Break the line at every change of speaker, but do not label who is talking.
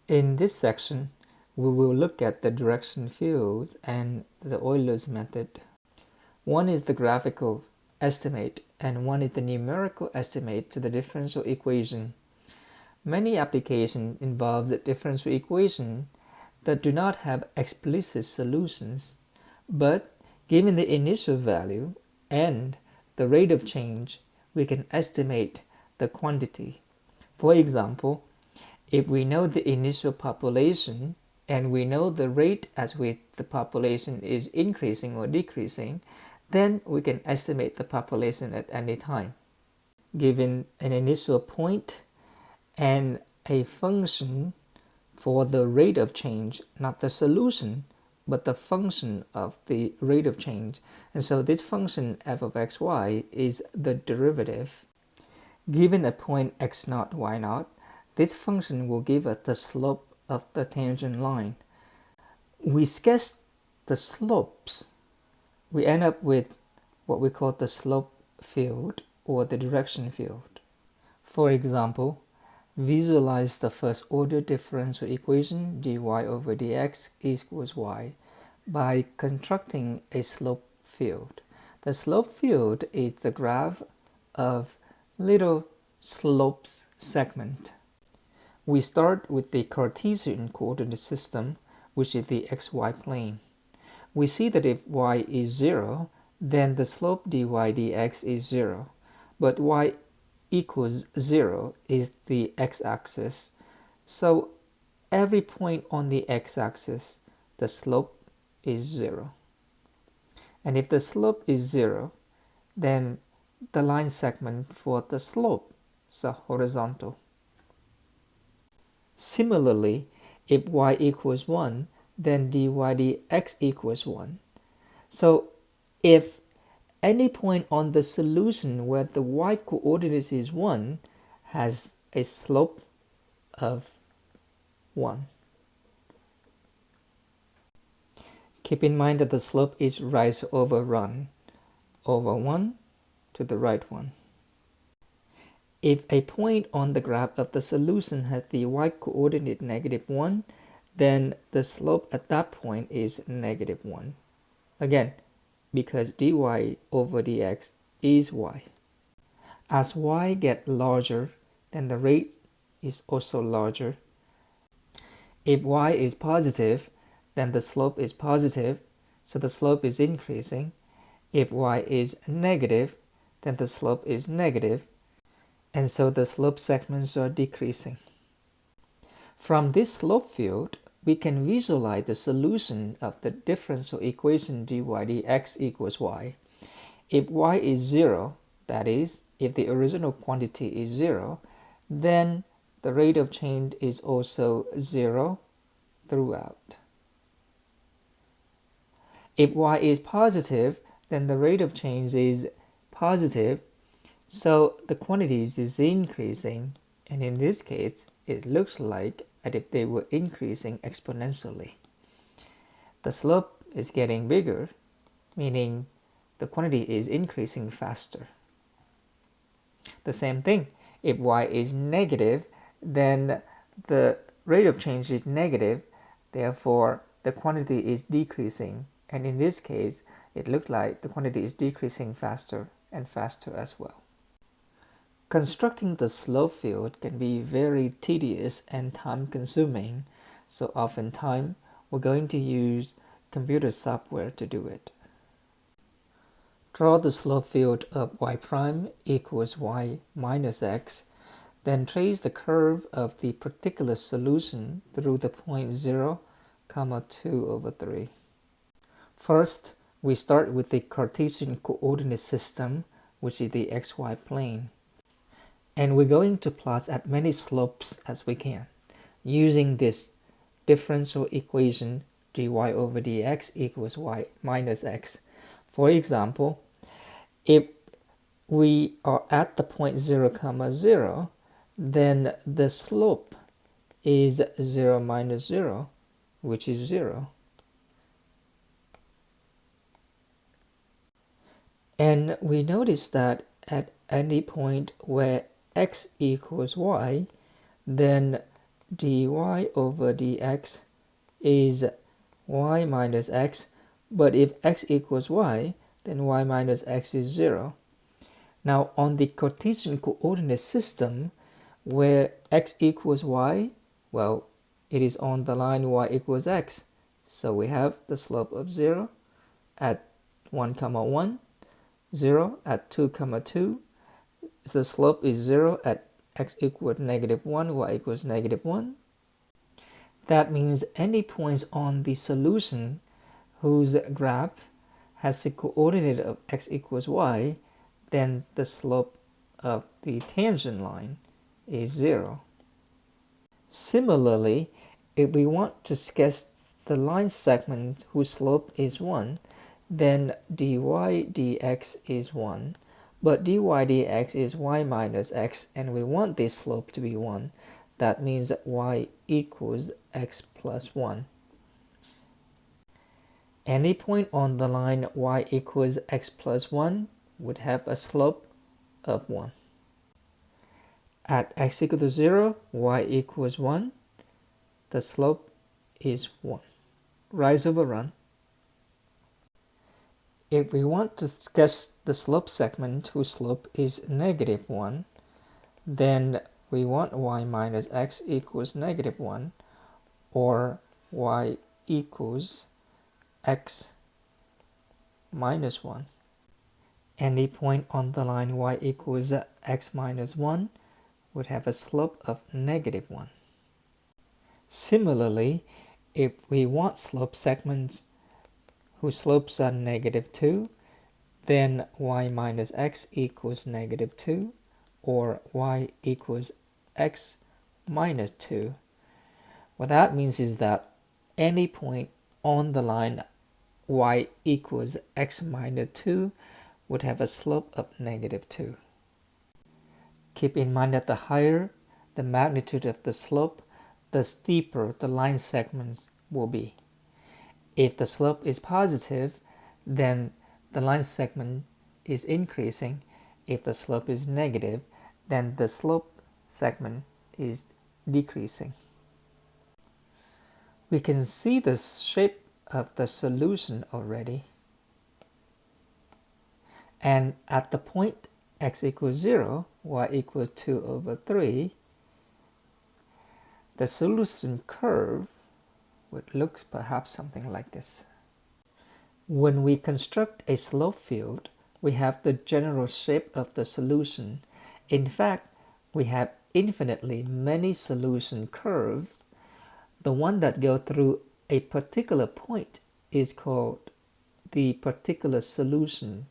In this section, we will look at the direction fields and the Euler's method. One is the graphical estimate and one is the numerical estimate to the differential equation. Many applications involve the differential equation that do not have explicit solutions, but given the initial value and the rate of change, we can estimate the quantity. For example, if we know the initial population and we know the rate at which the population is increasing or decreasing, then we can estimate the population at any time. Given an initial point and a function for the rate of change, not the solution, but the function of the rate of change. And so this function f of xy is the derivative. Given a point x0, y0, this function will give us the slope of the tangent line. We sketch the slopes. We end up with what we call the slope field or the direction field. For example, visualize the first order differential equation dy over dx equals y by constructing a slope field. The slope field is the graph of little slopes segment. We start with the Cartesian coordinate system, which is the xy plane. We see that if y is 0, then the slope dy dx is 0, but y equals 0 is the x-axis. So every point on the x-axis, the slope is 0. And if the slope is 0, then the line segment for the slope is horizontal. Similarly, if y equals 1, then dy dx equals 1. So if any point on the solution where the y coordinate is 1 has a slope of 1. Keep in mind that the slope is right over run, over 1 to the right 1. If a point on the graph of the solution has the y coordinate -1, then the slope at that point is -1. Again, because dy over dx is y. As y gets larger, then the rate is also larger. If y is positive, then the slope is positive, so the slope is increasing. If y is negative, then the slope is negative, and so the slope segments are decreasing. From this slope field, we can visualize the solution of the differential equation dy dx equals y. If y is 0, that is, if the original quantity is 0, then the rate of change is also 0 throughout. If y is positive, then the rate of change is positive, so the quantities is increasing, and in this case, it looks like as if they were increasing exponentially. The slope is getting bigger, meaning the quantity is increasing faster. The same thing, if y is negative, then the rate of change is negative, therefore the quantity is decreasing, and in this case, it looks like the quantity is decreasing faster and faster as well. Constructing the slope field can be very tedious and time-consuming, so oftentimes we're going to use computer software to do it. Draw the slope field of y prime equals y minus x, then trace the curve of the particular solution through the point 0, 2 over 3. First, we start with the Cartesian coordinate system, which is the xy plane. And we're going to plot as many slopes as we can using this differential equation dy over dx equals y minus x. For example, if we are at the point 0, 0, then the slope is 0 minus 0, which is 0. And we notice that at any point where x equals y, then dy over dx is y minus x, but if x equals y, then y minus x is 0. Now on the Cartesian coordinate system, where x equals y, well, it is on the line y equals x. So we have the slope of 0 at 1, 1, 0 at 2, 2. The slope is 0 at x equals -1, y equals -1. That means any points on the solution whose graph has the coordinate of x equals y, then the slope of the tangent line is 0. Similarly, if we want to sketch the line segment whose slope is 1, then dy dx is 1, but dy dx is y minus x, and we want this slope to be 1. That means that y equals x plus 1. Any point on the line y equals x plus 1 would have a slope of 1. At x equals to 0, y equals 1, the slope is 1. Rise over run. If we want to sketch the slope segment whose slope is -1, then we want y minus x equals -1, or y equals x minus 1. Any point on the line y equals x minus 1 would have a slope of -1. Similarly, if we want slope segments whose slopes are -2, then y minus x equals -2, or y equals x minus 2. What that means is that any point on the line y equals x minus 2 would have a slope of -2. Keep in mind that the higher the magnitude of the slope, the steeper the line segments will be. If the slope is positive, then the line segment is increasing. If the slope is negative, then the slope segment is decreasing. We can see the shape of the solution already. And at the point x equals 0, y equals 2 over 3, the solution curve would look perhaps something like this. When we construct a slope field, we have the general shape of the solution. In fact, we have infinitely many solution curves. The one that goes through a particular point is called the particular solution